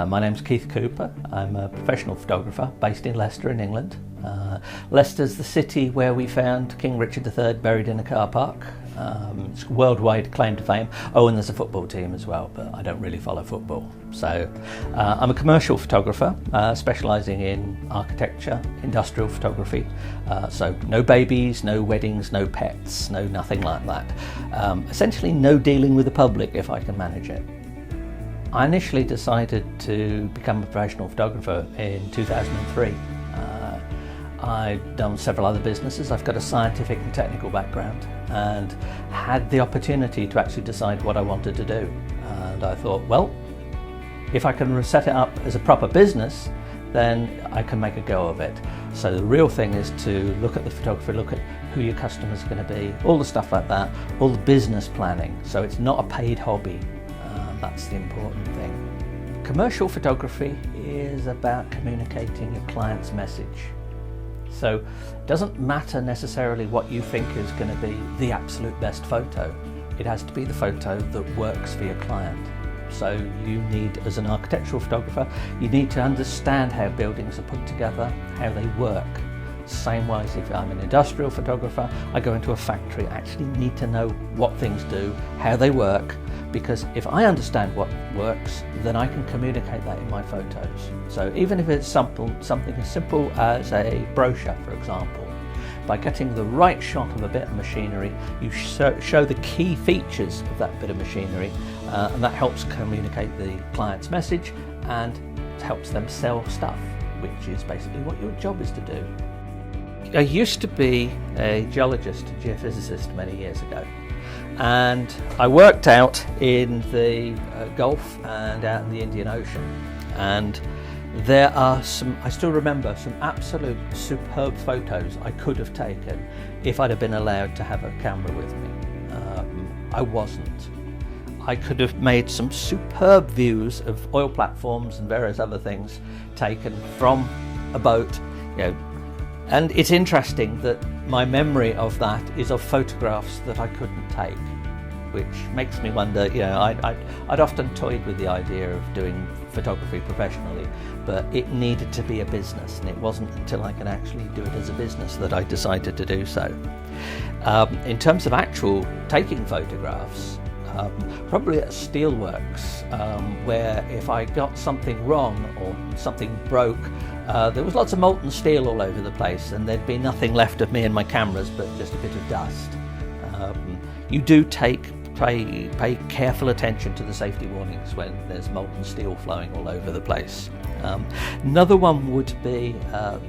My name's Keith Cooper. I'm a professional photographer based in Leicester in England. Leicester's the city where we found King Richard III buried in a car park. It's a worldwide claim to fame. Oh, and there's a football team as well, but I don't really follow football. So I'm a commercial photographer specialising in architecture, industrial photography. So no babies, no weddings, no pets, no nothing like that. Essentially no dealing with the public if I can manage it. I initially decided to become a professional photographer in 2003. I'd done several other businesses. I've got a scientific and technical background and had the opportunity to actually decide what I wanted to do. And I thought, well, if I can set it up as a proper business, then I can make a go of it. So the real thing is to look at the photography, look at who your customers are going to be, all the stuff like that, all the business planning. So it's not a paid hobby. That's the important thing. Commercial photography is about communicating your client's message. So it doesn't matter necessarily what you think is going to be the absolute best photo. It has to be the photo that works for your client. So you need, as an architectural photographer, you need to understand how buildings are put together, how they work. Same way as if I'm an industrial photographer, I go into a factory, I actually need to know what things do, how they work, because if I understand what works, then I can communicate that in my photos. So even if it's something as simple as a brochure, for example, by getting the right shot of a bit of machinery, you show the key features of that bit of machinery, and that helps communicate the client's message and helps them sell stuff, which is basically what your job is to do. I used to be a geologist, geophysicist many years ago, and I worked out in the Gulf and out in the Indian Ocean, and there are I still remember some absolute superb photos I could have taken if I'd have been allowed to have a camera with me. I wasn't. I could have made some superb views of oil platforms and various other things taken from a boat, and it's interesting that my memory of that is of photographs that I couldn't take, which makes me wonder, I'd often toyed with the idea of doing photography professionally, but it needed to be a business, and it wasn't until I could actually do it as a business that I decided to do so. In terms of actual taking photographs, probably at steelworks, where if I got something wrong or something broke, there was lots of molten steel all over the place, and there'd be nothing left of me and my cameras but just a bit of dust. You do pay careful attention to the safety warnings when there's molten steel flowing all over the place. Another one would be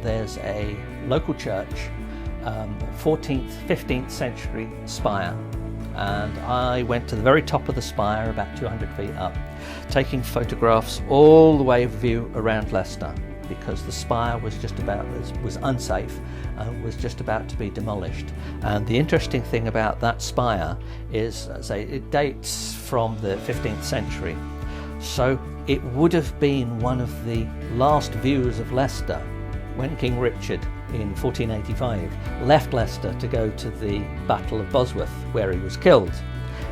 there's a local church, 14th, 15th century spire, and I went to the very top of the spire, about 200 feet up, taking photographs all the way of view around Leicester, because the spire was unsafe and was just about to be demolished. And the interesting thing about that spire is, it dates from the 15th century, so it would have been one of the last views of Leicester when King Richard in 1485 left Leicester to go to the Battle of Bosworth, where he was killed.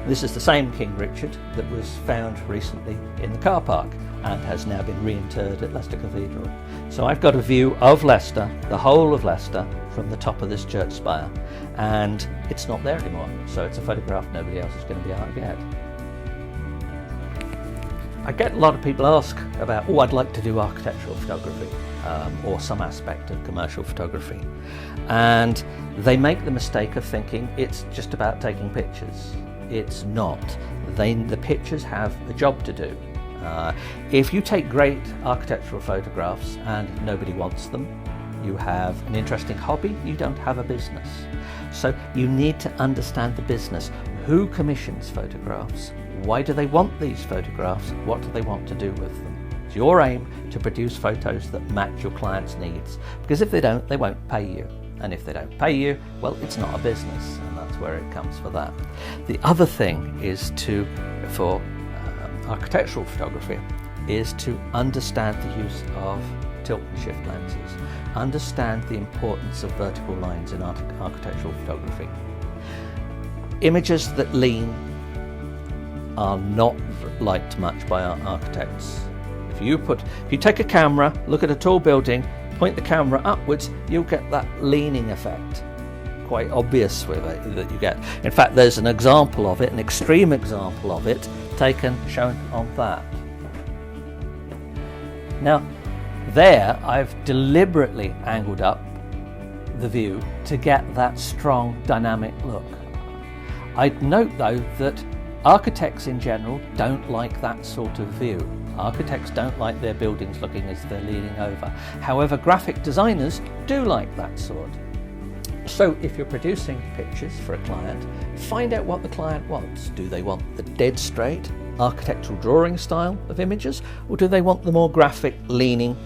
This is the same King Richard that was found recently in the car park and has now been reinterred at Leicester Cathedral. So I've got a view of Leicester, the whole of Leicester, from the top of this church spire, and it's not there anymore, so it's a photograph nobody else is going to be able to get. I get a lot of people ask about, I'd like to do architectural photography, or some aspect of commercial photography, and they make the mistake of thinking it's just about taking pictures. It's not. The pictures have a job to do. If you take great architectural photographs and nobody wants them, you have an interesting hobby, you don't have a business. So you need to understand the business. Who commissions photographs? Why do they want these photographs? What do they want to do with them? It's your aim to produce photos that match your client's needs, because if they don't, they won't pay you. And if they don't pay you, well, it's not a business, and that's where it comes for that. The other thing is for architectural photography, is to understand the use of tilt and shift lenses, understand the importance of vertical lines in architectural photography. Images that lean are not liked much by architects. If you take a camera, look at a tall building, point the camera upwards, you'll get that leaning effect. Quite obvious with it that you get. In fact, there's an example of it, an extreme example of it, shown on that. Now, there I've deliberately angled up the view to get that strong dynamic look. I'd note though that architects in general don't like that sort of view. Architects don't like their buildings looking as if they're leaning over. However, graphic designers do like that sort. So if you're producing pictures for a client, find out what the client wants. Do they want the dead straight architectural drawing style of images, or do they want the more graphic leaning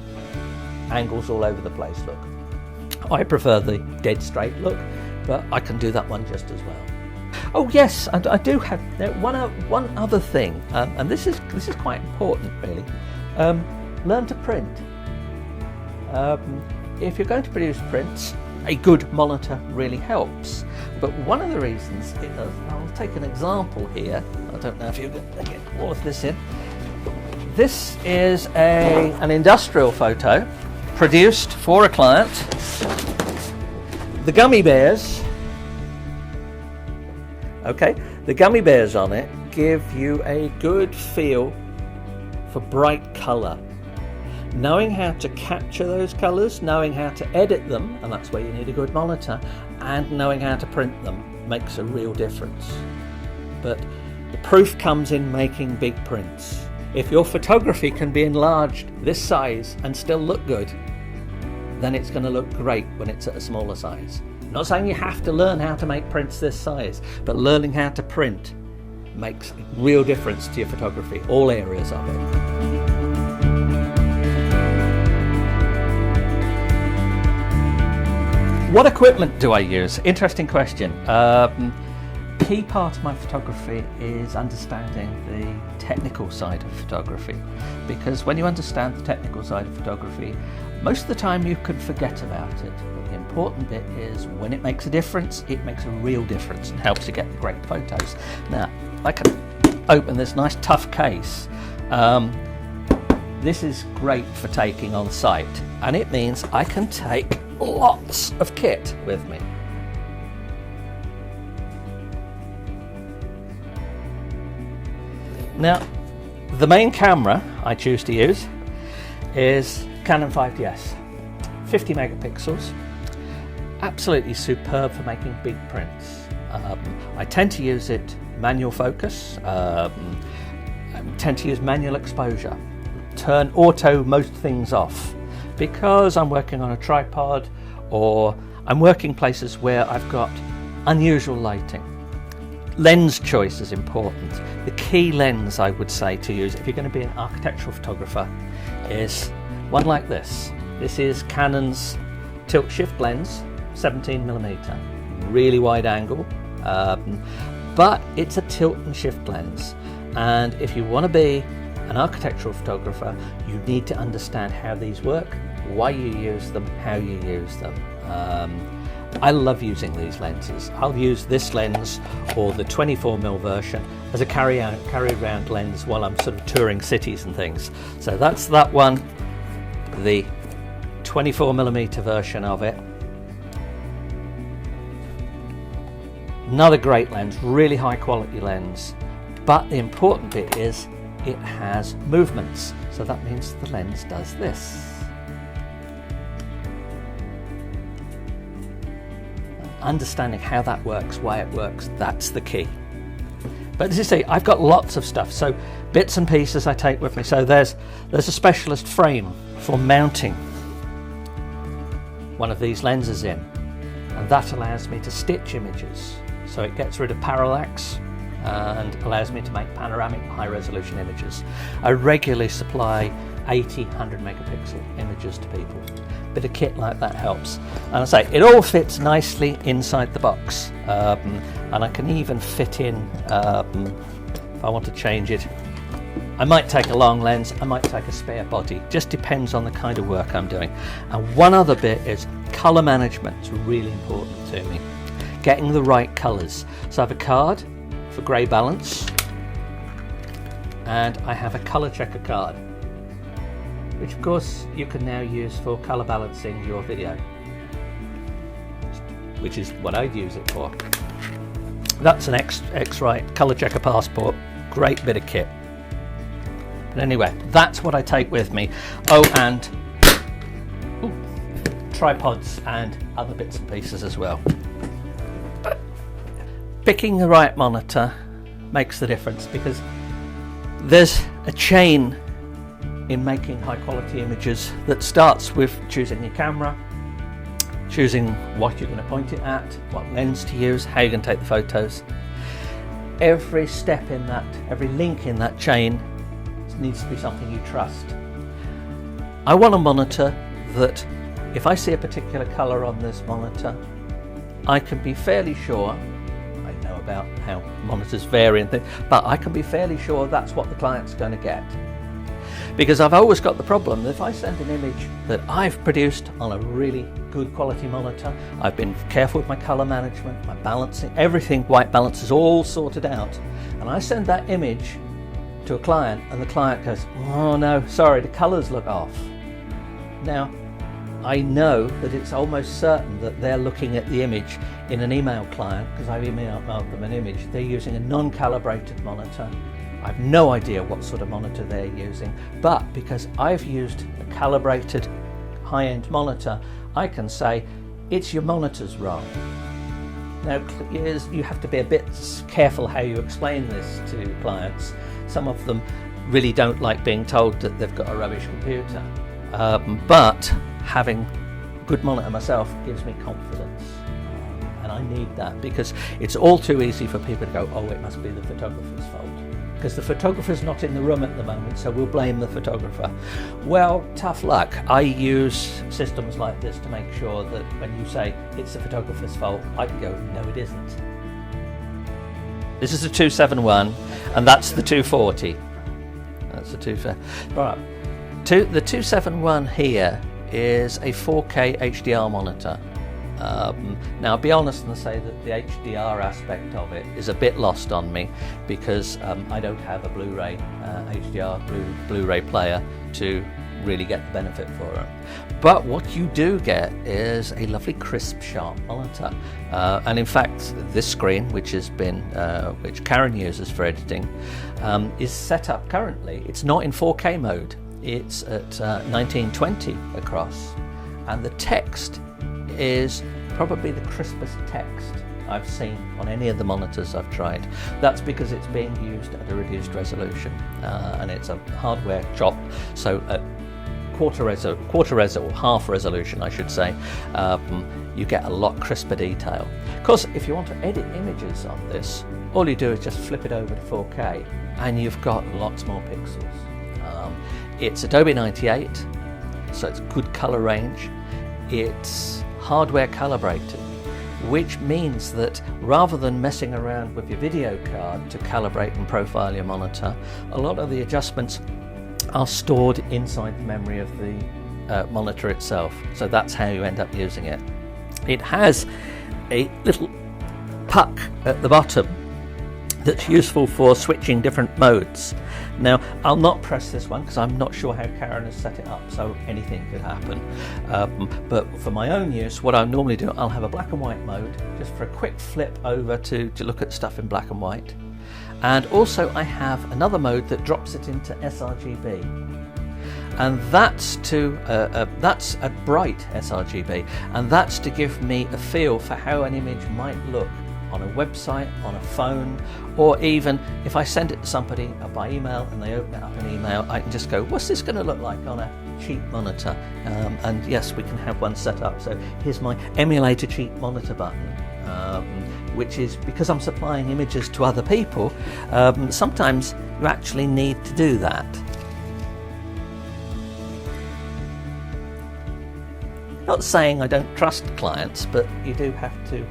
angles all over the place look? I prefer the dead straight look, but I can do that one just as well. Oh yes, and I do have one other thing, and this is quite important really. Learn to print. If you're going to produce prints, a good monitor really helps. But one of the reasons it does, I'll take an example here. I don't know if you can get all of this in. This is an industrial photo produced for a client. The gummy bears, the gummy bears on it give you a good feel for bright colour. Knowing how to capture those colours, knowing how to edit them, and that's where you need a good monitor, and knowing how to print them makes a real difference. But the proof comes in making big prints. If your photography can be enlarged this size and still look good, then it's going to look great when it's at a smaller size. I'm not saying you have to learn how to make prints this size, but learning how to print makes a real difference to your photography, all areas of it. What equipment do I use? Interesting question. Key part of my photography is understanding the technical side of photography, because when you understand the technical side of photography, most of the time you can forget about it. But the important bit is when it makes a difference, it makes a real difference and helps you get great photos. Now, I can open this nice tough case. This is great for taking on site, and it means I can take lots of kit with me. Now, the main camera I choose to use is Canon 5DS, 50 megapixels, absolutely superb for making big prints. I tend to use it manual focus, I tend to use manual exposure, turn auto most things off, because I'm working on a tripod or I'm working places where I've got unusual lighting. Lens choice is important. The key lens I would say to use if you're going to be an architectural photographer is one like this. This is Canon's tilt shift lens, 17mm, really wide angle, but it's a tilt and shift lens. And if you want to be an architectural photographer, you need to understand how these work, why you use them, how you use them. I love using these lenses. I'll use this lens or the 24mm version as a carry around lens while I'm sort of touring cities and things. So that's that one, the 24mm version of it. Another great lens, really high quality lens, but the important bit is it has movements. So that means the lens does this. Understanding how that works, why it works, that's the key. But as you see, I've got lots of stuff, so bits and pieces I take with me. So there's a specialist frame for mounting one of these lenses in, and that allows me to stitch images. So it gets rid of parallax and allows me to make panoramic high resolution images. I regularly supply 80, 100 megapixel images to people. Bit of kit like that helps. And I say, it all fits nicely inside the box. And I can even fit in, if I want to change it, I might take a long lens, I might take a spare body. Just depends on the kind of work I'm doing. And one other bit is color management. It's really important to me. Getting the right colors. So I have a card for grey balance, and I have a color checker card. which of course you can now use for color balancing your video, which is what I'd use it for. That's an X-Rite color checker passport, great bit of kit. But anyway, that's what I take with me. Oh, and tripods and other bits and pieces as well. Picking the right monitor makes the difference, because there's a chain in making high quality images that starts with choosing your camera, choosing what you're going to point it at, what lens to use, how you're going to take the photos. Every step in that, every link in that chain needs to be something you trust. I want a monitor that, if I see a particular color on this monitor, I can be fairly sure, I know about how monitors vary and things, but I can be fairly sure that's what the client's going to get. Because I've always got the problem that if I send an image that I've produced on a really good quality monitor, I've been careful with my color management, my balancing, everything, white balance is all sorted out, and I send that image to a client and the client goes, oh no, sorry, the colors look off. Now, I know that it's almost certain that they're looking at the image in an email client, because I've emailed them an image. They're using a non-calibrated monitor. I've no idea what sort of monitor they're using, but because I've used a calibrated high-end monitor, I can say, it's your monitor's wrong. Now, you have to be a bit careful how you explain this to clients. Some of them really don't like being told that they've got a rubbish computer, but having a good monitor myself gives me confidence, and I need that, because it's all too easy for people to go, oh, it must be the photographer's fault, because the photographer's not in the room at the moment, so we'll blame the photographer. Well, tough luck. I use systems like this to make sure that when you say it's the photographer's fault, I can go, no, it isn't. This is a 271, and that's the 240. That's the 240. Right. The 271 here is a 4K HDR monitor. Now, I'll be honest and say that the HDR aspect of it is a bit lost on me, because I don't have a Blu-ray HDR Blu-ray player to really get the benefit for it. But what you do get is a lovely crisp, sharp monitor. And in fact, this screen, which Karen uses for editing, is set up currently. It's not in 4K mode. It's at 1920 across, and the text is probably the crispest text I've seen on any of the monitors I've tried. That's because it's being used at a reduced resolution, and it's a hardware chop, so at quarter res or half resolution, I should say, you get a lot crisper detail. Of course, if you want to edit images on this, all you do is just flip it over to 4K, and you've got lots more pixels. It's Adobe 98, so it's good color range. It's hardware calibrated, which means that rather than messing around with your video card to calibrate and profile your monitor, a lot of the adjustments are stored inside the memory of the monitor itself. So that's how you end up using it. It has a little puck at the bottom that's useful for switching different modes. Now, I'll not press this one because I'm not sure how Karen has set it up, so anything could happen. But for my own use, what I normally do, I'll have a black and white mode, just for a quick flip over to look at stuff in black and white. And also I have another mode that drops it into sRGB. And that's that's a bright sRGB, and that's to give me a feel for how an image might look on a website, on a phone, or even if I send it to somebody by email and they open it up in email, I can just go, what's this going to look like on a cheap monitor? And yes, we can have one set up. So here's my emulate a cheap monitor button, which is because I'm supplying images to other people, sometimes you actually need to do that. Not saying I don't trust clients, but you do have to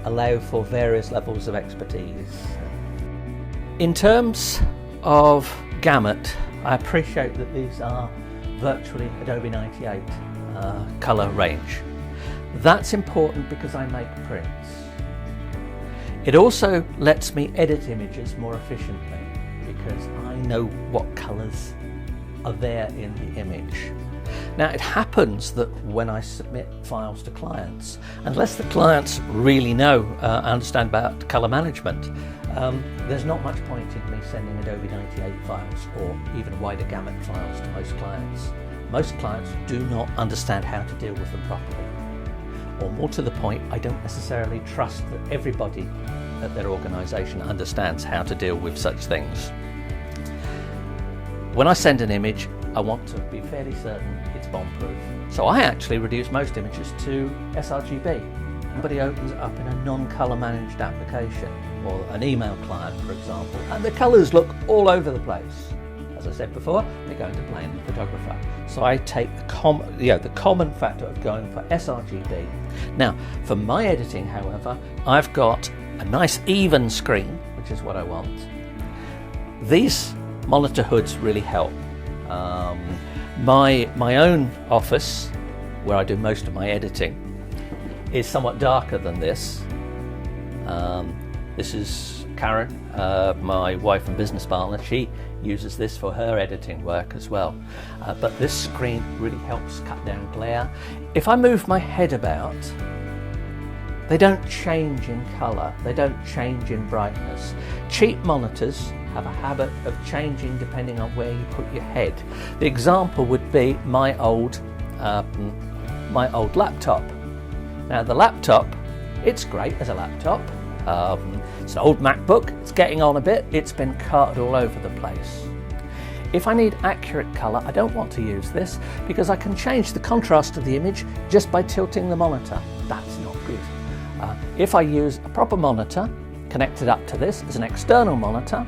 allow for various levels of expertise. In terms of gamut, I appreciate that these are virtually Adobe 98 color range. That's important because I make prints. It also lets me edit images more efficiently because I know what colors are there in the image. Now it happens that when I submit files to clients, unless the clients really know, understand about colour management, there's not much point in me sending Adobe 98 files or even wider gamut files to most clients. Most clients do not understand how to deal with them properly. Or more to the point, I don't necessarily trust that everybody at their organisation understands how to deal with such things. When I send an image, I want to be fairly certain it's bomb-proof. So I actually reduce most images to sRGB. Somebody opens it up in a non-colour managed application, or an email client, for example, and the colours look all over the place. As I said before, they're going to blame the photographer. So I take the common factor of going for sRGB. Now, for my editing, however, I've got a nice even screen, which is what I want. These monitor hoods really help. My own office, where I do most of my editing, is somewhat darker than this. This is Karen, my wife and business partner. She uses this for her editing work as well. But this screen really helps cut down glare. If I move my head about, they don't change in colour, they don't change in brightness. Cheap monitors have a habit of changing depending on where you put your head. The example would be my old laptop. Now the laptop, it's great as a laptop. It's an old MacBook, it's getting on a bit, it's been cut all over the place. If I need accurate colour, I don't want to use this because I can change the contrast of the image just by tilting the monitor. That's not good. If I use a proper monitor connected up to this as an external monitor,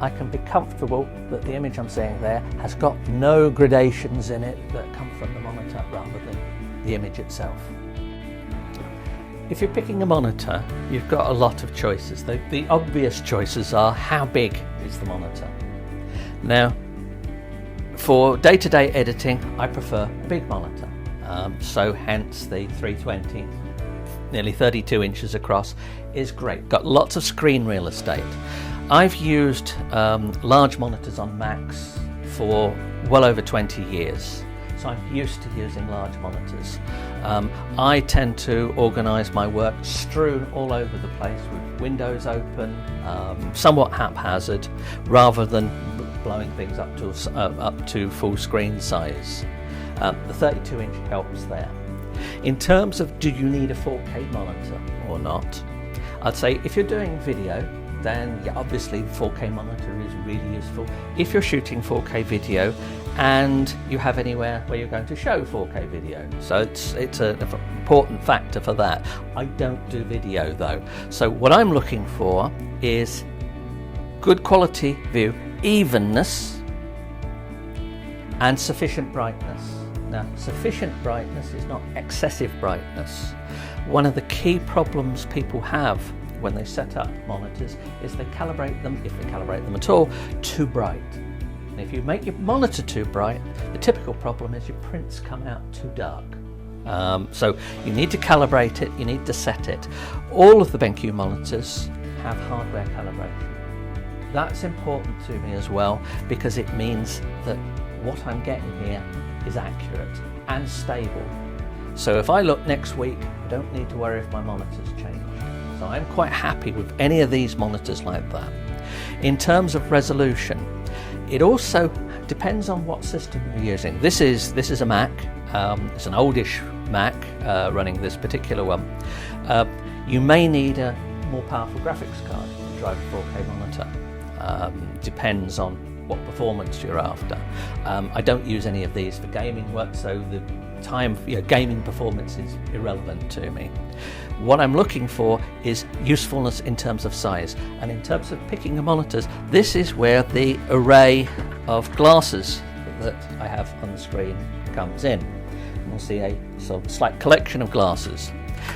I can be comfortable that the image I'm seeing there has got no gradations in it that come from the monitor rather than the image itself. If you're picking a monitor, you've got a lot of choices. The obvious choices are how big is the monitor. Now, for day-to-day editing, I prefer a big monitor. So hence the 320, nearly 32 inches across, is great. Got lots of screen real estate. I've used large monitors on Macs for well over 20 years. So I'm used to using large monitors. I tend to organise my work strewn all over the place with windows open, somewhat haphazard, rather than blowing things up to full screen size. The 32-inch helps there. In terms of do you need a 4K monitor or not, I'd say if you're doing video, then yeah, obviously 4K monitor is really useful. If you're shooting 4K video and you have anywhere where you're going to show 4K video, so it's an important factor for that. I don't do video though, so what I'm looking for is good quality view, evenness and sufficient brightness. Now, sufficient brightness is not excessive brightness. One of the key problems people have when they set up monitors is they calibrate them, if they calibrate them at all, too bright. And if you make your monitor too bright, the typical problem is your prints come out too dark. So you need to calibrate it, you need to set it. All of the BenQ monitors have hardware calibration. That's important to me as well because it means that what I'm getting here is accurate and stable. So if I look next week, I don't need to worry if my monitor's changed. So I'm quite happy with any of these monitors like that. In terms of resolution, it also depends on what system you're using. This is a Mac. It's an oldish Mac running this particular one. You may need a more powerful graphics card to drive a 4K monitor. Depends on what performance you're after. I don't use any of these for gaming work, so the gaming performance is irrelevant to me. What I'm looking for is usefulness in terms of size, and in terms of picking the monitors, this is where the array of glasses that I have on the screen comes in. And we'll see a sort of slight collection of glasses.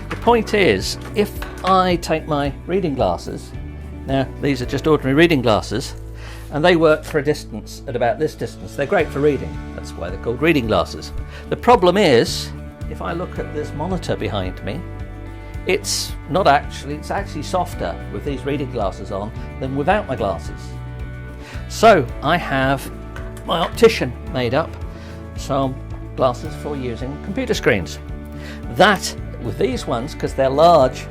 The point is, if I take my reading glasses, now these are just ordinary reading glasses, and they work for a distance at about this distance. They're great for reading. That's why they're called reading glasses. The problem is, if I look at this monitor behind me, it's actually softer with these reading glasses on than without my glasses. So I have my optician made up some glasses for using computer screens. That, with these ones, because they're large,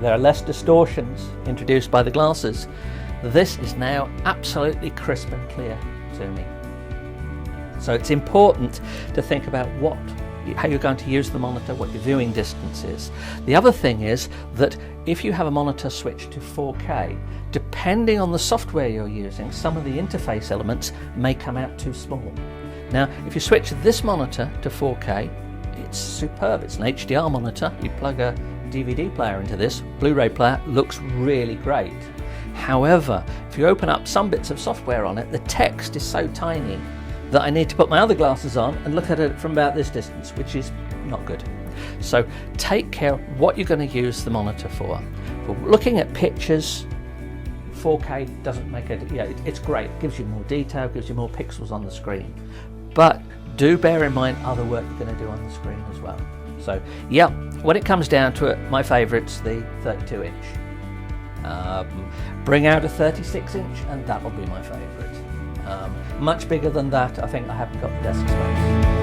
there are less distortions introduced by the glasses, this is now absolutely crisp and clear to me. So it's important to think about how you're going to use the monitor, what your viewing distance is. The other thing is that if you have a monitor switched to 4K, depending on the software you're using, some of the interface elements may come out too small. Now, if you switch this monitor to 4K, it's superb. It's an HDR monitor. You plug a DVD player into this, Blu-ray player, looks really great. However, if you open up some bits of software on it, the text is so tiny that I need to put my other glasses on and look at it from about this distance, which is not good. So take care of what you're going to use the monitor for. For looking at pictures, 4K doesn't make it, it's great. It gives you more detail, gives you more pixels on the screen. But do bear in mind other work you're going to do on the screen as well. So yeah, when it comes down to it, my favourite's the 32 inch. Bring out a 36 inch and that'll be my favourite. Much bigger than that, I think I haven't got the desk space.